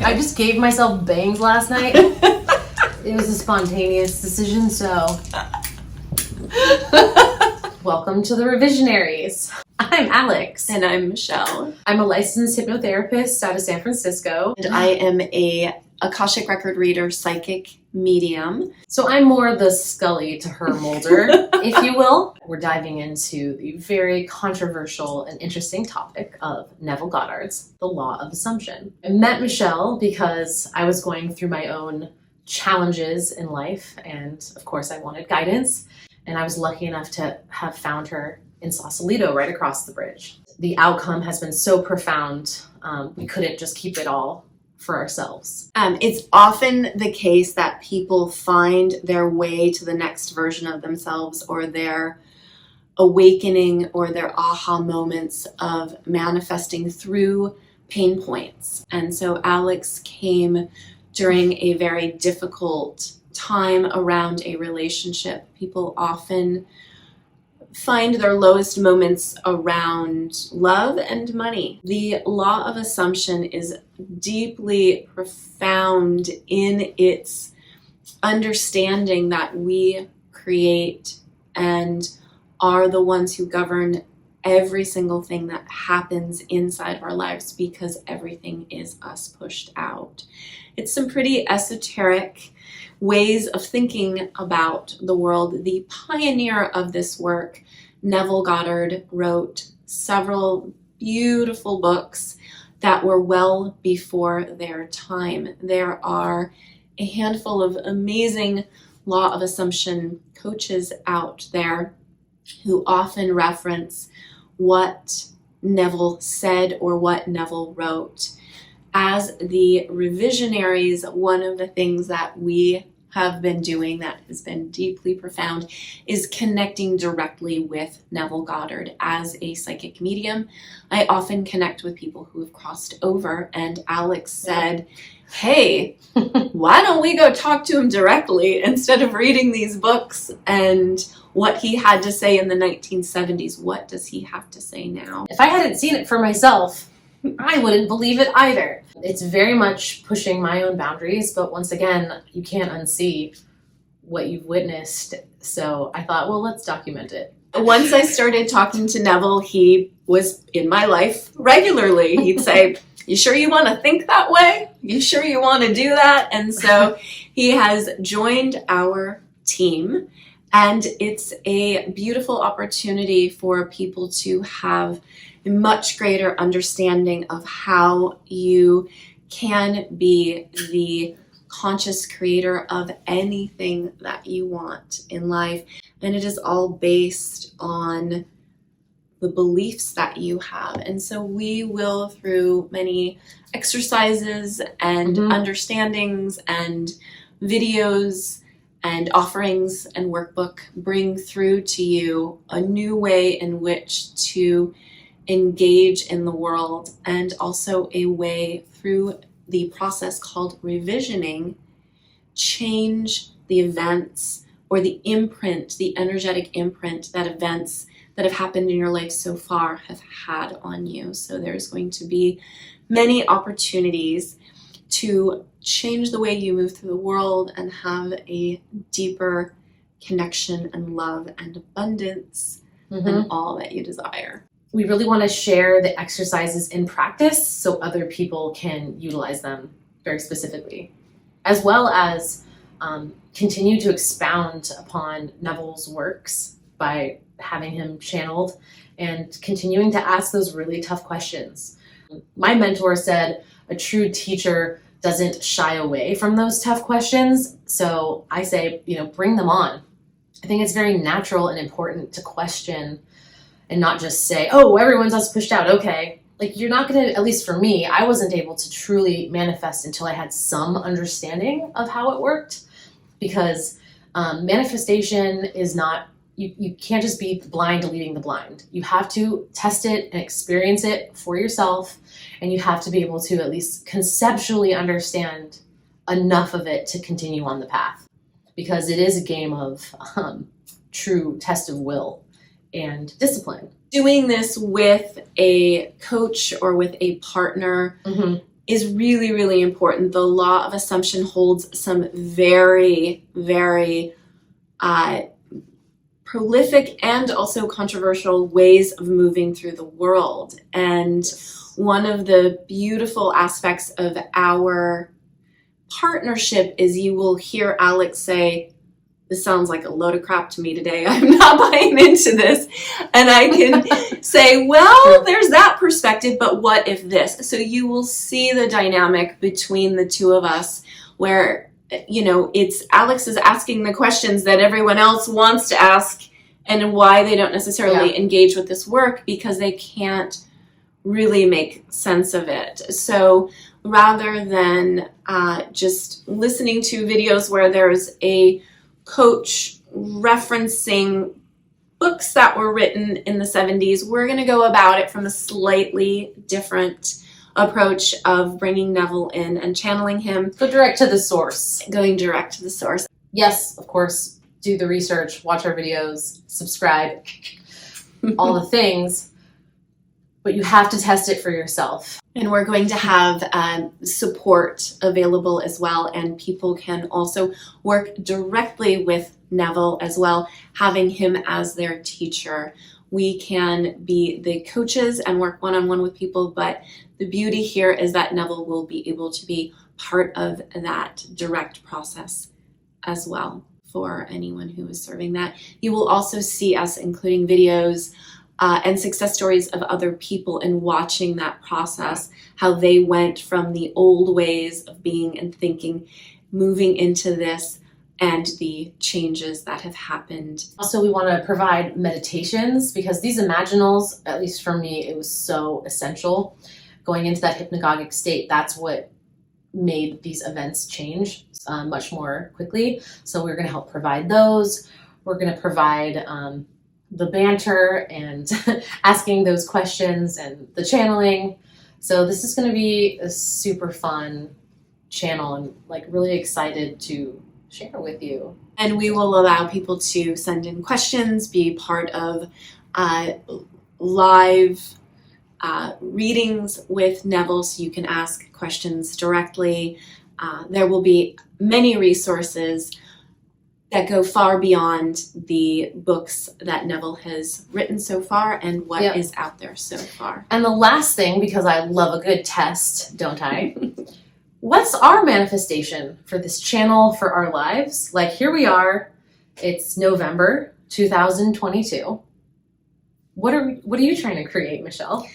okay. I just gave myself bangs last night. It was a spontaneous decision, so welcome to the ReVisionaries. I'm Alex. And I'm Michelle. I'm a licensed hypnotherapist out of San Francisco. And I am a Akashic record reader, psychic medium. So I'm more the Scully to her Mulder, if you will. We're diving into the very controversial and interesting topic of Neville Goddard's The Law of Assumption. I met Michelle because I was going through my own challenges in life, and of course I wanted guidance, and I was lucky enough to have found her in Sausalito right across the bridge. The outcome has been so profound, we couldn't just keep it all for ourselves. It's often the case that people find their way to the next version of themselves, or their awakening, or their aha moments of manifesting through pain points. And so Alex came during a very difficult time around a relationship. People often find their lowest moments around love and money. The law of assumption is deeply profound in its understanding that we create and are the ones who govern every single thing that happens inside of our lives, because everything is us pushed out. It's some pretty esoteric ways of thinking about the world. The pioneer of this work, Neville Goddard, wrote several beautiful books that were well before their time. There are a handful of amazing law of assumption coaches out there who often reference what Neville said or what Neville wrote. As the ReVisionaries, one of the things that we have been doing that has been deeply profound is connecting directly with Neville Goddard as a psychic medium. I often connect with people who have crossed over, and Alex said, hey, why don't we go talk to him directly instead of reading these books and what he had to say in the 1970s? What does he have to say now? If I hadn't seen it for myself, I wouldn't believe it either. It's very much pushing my own boundaries, but once again, you can't unsee what you've witnessed. So I thought, well, let's document it. Once I started talking to Neville, he was in my life regularly. He'd say, you sure you want to think that way? You sure you want to do that? And so he has joined our team, and it's a beautiful opportunity for people to have a much greater understanding of how you can be the conscious creator of anything that you want in life. And it is all based on the beliefs that you have. And so we will, through many exercises and understandings and videos and offerings and workbook, bring through to you a new way in which to engage in the world, and also a way through the process called revisioning, change the events or the imprint, the energetic imprint that events that have happened in your life so far have had on you. So there's going to be many opportunities to change the way you move through the world and have a deeper connection and love and abundance and all that you desire. We really want to share the exercises in practice so other people can utilize them very specifically, as well as continue to expound upon Neville's works by having him channeled and continuing to ask those really tough questions. My mentor said a true teacher doesn't shy away from those tough questions. So I say, bring them on. I think it's very natural and important to question and not just say, oh, everyone's us pushed out, okay. Like, you're not gonna, at least for me, I wasn't able to truly manifest until I had some understanding of how it worked, because manifestation is not, you can't just be blind leading the blind. You have to test it and experience it for yourself, and you have to be able to at least conceptually understand enough of it to continue on the path, because it is a game of true test of will and discipline. Doing this with a coach or with a partner is really, really important. The law of assumption holds some very, very prolific and also controversial ways of moving through the world. And one of the beautiful aspects of our partnership is you will hear Alex say, "This sounds like a load of crap to me today. I'm not buying into this." And I can say, well, there's that perspective, but what if this? So you will see the dynamic between the two of us where, it's Alex is asking the questions that everyone else wants to ask and why they don't necessarily engage with this work because they can't really make sense of it. So rather than just listening to videos where there's a coach referencing books that were written in the 70s, we're going to go about it from a slightly different approach of bringing Neville in and channeling him. Go direct to the source. Going direct to the source. Yes, of course, do the research, watch our videos, subscribe, all the things, but you have to test it for yourself. And we're going to have support available as well, and people can also work directly with Neville as well, having him as their teacher. We can be the coaches and work one-on-one with people, but the beauty here is that Neville will be able to be part of that direct process as well for anyone who is serving that. You will also see us including videos and success stories of other people and watching that process, how they went from the old ways of being and thinking, moving into this, and the changes that have happened. Also, we want to provide meditations because these imaginals, at least for me, it was so essential. Going into that hypnagogic state, that's what made these events change much more quickly. So we're going to help provide those. We're going to provide the banter and asking those questions and the channeling. So this is going to be a super fun channel and really excited to share with you. And we will allow people to send in questions, be part of live readings with Neville, so you can ask questions directly. There will be many resources that go far beyond the books that Neville has written so far and what is out there so far. And the last thing, because I love a good test, don't I? What's our manifestation for this channel, for our lives? Here we are. It's November 2022. What are you trying to create, Michelle?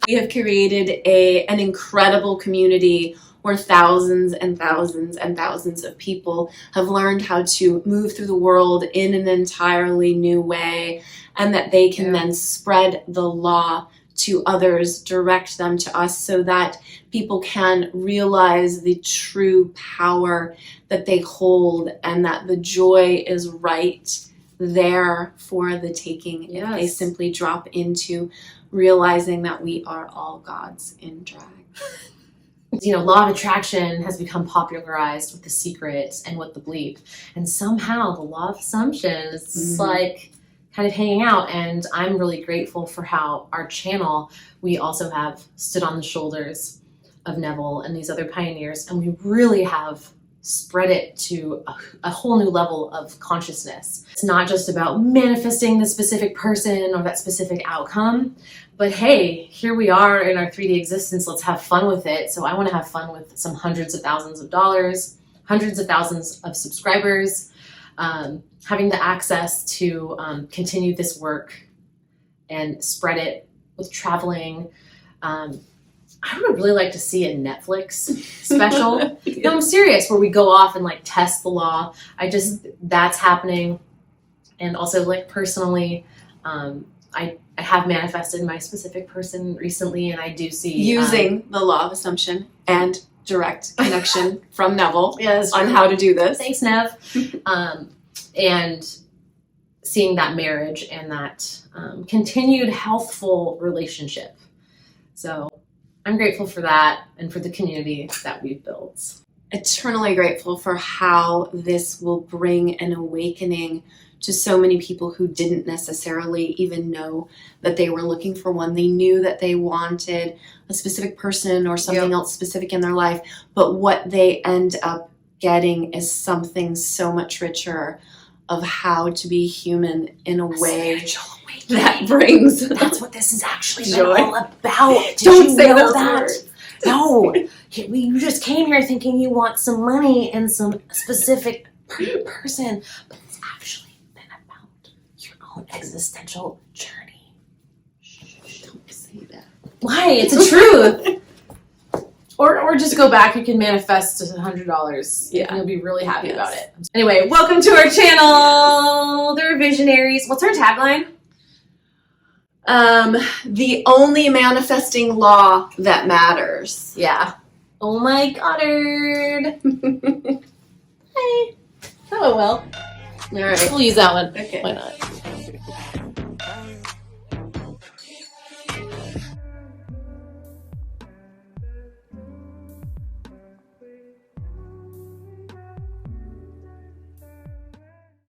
We have created an incredible community where thousands and thousands and thousands of people have learned how to move through the world in an entirely new way, and that they can then spread the law to others, direct them to us, so that people can realize the true power that they hold and that the joy is right there for the taking if they simply drop into realizing that we are all gods in drag. Law of attraction has become popularized with The Secret and with The Bleep, and somehow the law of assumption is kind of hanging out, and I'm really grateful for how our channel, we also have stood on the shoulders of Neville and these other pioneers, and we really have spread it to a whole new level of consciousness. It's not just about manifesting the specific person or that specific outcome, but hey, here we are in our 3D existence, let's have fun with it. So I want to have fun with some hundreds of thousands of dollars, hundreds of thousands of subscribers, having the access to continue this work and spread it with traveling. I would really like to see a Netflix special. No, I'm serious, where we go off and test the law. That's happening. And also personally, I have manifested my specific person recently, and I do see using the law of assumption and direct connection from Neville yes, on how to do this. Thanks, Nev. And seeing that marriage and that continued healthful relationship. So I'm grateful for that and for the community that we've built. Eternally grateful for how this will bring an awakening to so many people who didn't necessarily even know that they were looking for one. They knew that they wanted a specific person or something else specific in their life, but what they end up getting is something so much richer of how to be human in a way that brings That's what this is actually joy. all about. Did Don't you say know those that? words. No, you just came here thinking you want some money and some specific person, but it's actually been about your own existential journey. Don't say that. Why? It's the truth. Or just go back. You can manifest $100. Yeah. And you'll be really happy Yes. about it. Anyway, welcome to our channel, the ReVisionaries. What's our tagline? The only manifesting law that matters. Yeah. Oh my Goddard. Hey. Oh well. All right. We'll use that one. Okay. Why not?